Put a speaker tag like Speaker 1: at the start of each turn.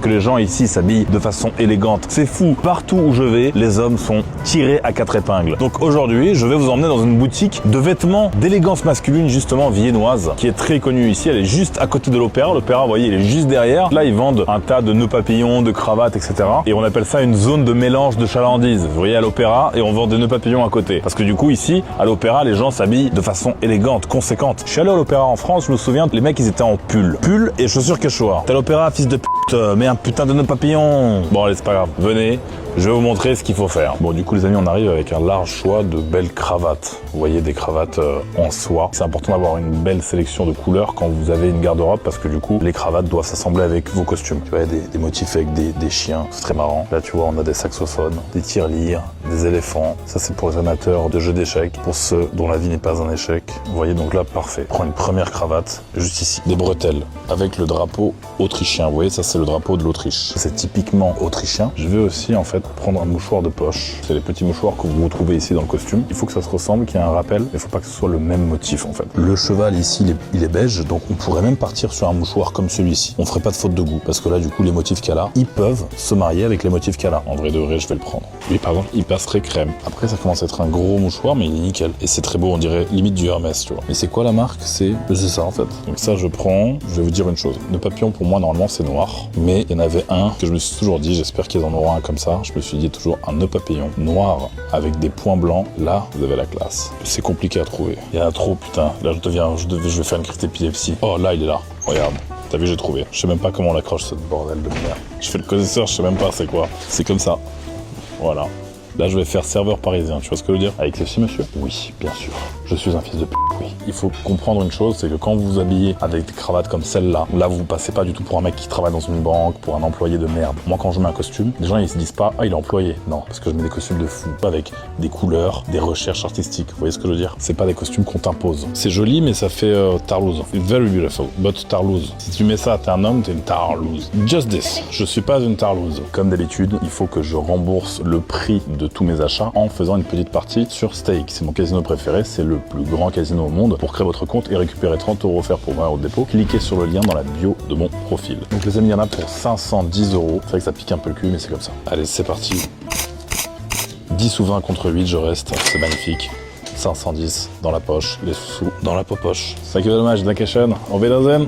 Speaker 1: que les gens ici s'habillent de façon élégante. C'est fou. Partout où je vais, les hommes sont tirés à 4 épingles. Donc aujourd'hui, je vais vous emmener dans une boutique de vêtements d'élégance masculine, justement viennoise, qui est très connue ici. Elle est juste à côté de l'Opéra. L'Opéra, vous voyez, il est juste derrière. Là, ils vendent un tas de nœuds papillons, de cravates, etc. Et on appelle ça une zone de mélange de chalandise. Vous voyez, à l'Opéra, et on vend des nœuds papillons à côté. Parce que du coup, ici, à l'Opéra, les gens s'habillent de façon élégante, conséquente. Je suis allé à l'Opéra en France, je me souviens, les mecs, ils étaient en pull. Pull et chaussures quechua. T'es à l'Opéra, fils de pute, mets un putain de nœud papillon. Bon, allez, c'est pas grave. Venez, je vais vous montrer ce qu'il faut faire. Bon, du coup, les amis, on arrive avec un large choix de belles cravates. Vous voyez, des cravates en soie. C'est important d'avoir une belle sélection de couleurs quand vous avez une garde-robe parce que du coup, les cravates doivent s'assembler avec vos costumes. Tu vois, il y a des motifs avec des chiens. C'est très marrant. Là, tu vois, on a des saxophones, des tirelires, des éléphants. Ça, c'est pour les amateurs de jeux d'échecs. Pour ceux dont la vie n'est pas un échec. Vous voyez, donc là, parfait. Prends une première cravate, juste ici. Des bretelles avec le drapeau autrichien. Vous voyez, ça, c'est le drapeau de l'Autriche. C'est typiquement autrichien. Je vais aussi, en fait, prendre un mouchoir de poche. C'est les petits mouchoirs que vous retrouvez ici dans le costume. Il faut que ça se ressemble, qu'il y ait un rappel, mais il faut pas que ce soit le même motif en fait. Le cheval ici, il est beige, donc on pourrait même partir sur un mouchoir comme celui-ci. On ferait pas de faute de goût, parce que là du coup les motifs qu'elle a, ils peuvent se marier avec les motifs qu'elle a. En vrai de vrai, je vais le prendre. Oui, pardon, il passerait crème. Après ça commence à être un gros mouchoir, mais il est nickel. Et c'est très beau, on dirait limite du Hermès, tu vois. Mais c'est quoi la marque? C'est ça en fait. Donc ça je prends, je vais vous dire une chose. Le papillon pour moi normalement c'est noir, mais il y en avait un que je me suis toujours dit, j'espère qu'ils en auront un comme ça. Je me suis dit toujours un nœud papillon noir avec des points blancs, là vous avez la classe. C'est compliqué à trouver. Il y en a trop, putain. Là je vais faire une crise d'épilepsie. Oh là il est là, regarde. T'as vu, j'ai trouvé. Je sais même pas comment on l'accroche ce bordel de merde. Je fais le connaisseur, je sais même pas c'est quoi. C'est comme ça. Voilà. Là je vais faire serveur parisien, tu vois ce que je veux dire? Avec ceci monsieur? Oui, bien sûr. Je suis un fils de p***, oui. Il faut comprendre une chose, c'est que quand vous vous habillez avec des cravates comme celle-là, là vous passez pas du tout pour un mec qui travaille dans une banque, pour un employé de merde. Moi quand je mets un costume, les gens ils se disent pas ah il est employé. Non, parce que je mets des costumes de fou, avec des couleurs, des recherches artistiques. Vous voyez ce que je veux dire? C'est pas des costumes qu'on t'impose. C'est joli mais ça fait tarlouse. Very beautiful, but tarlouse. Si tu mets ça, t'es un homme, t'es une tarlouse. Just this. Je suis pas une tarlouse. Comme d'habitude, il faut que je rembourse le prix de tous mes achats en faisant une petite partie sur Stake. C'est mon casino préféré, c'est le plus grand casino au monde. Pour créer votre compte et récupérer 30 € offerts pour 20 € de dépôt, cliquez sur le lien dans la bio de mon profil. Donc les amis, il y en a pour 510 €. C'est vrai que ça pique un peu le cul, mais c'est comme ça. Allez, c'est parti. 10 ou 20 contre 8, je reste. C'est magnifique. 510 dans la poche, les sous dans la poche. Thank you very much, Dankeschön. Auf Wiedersehen.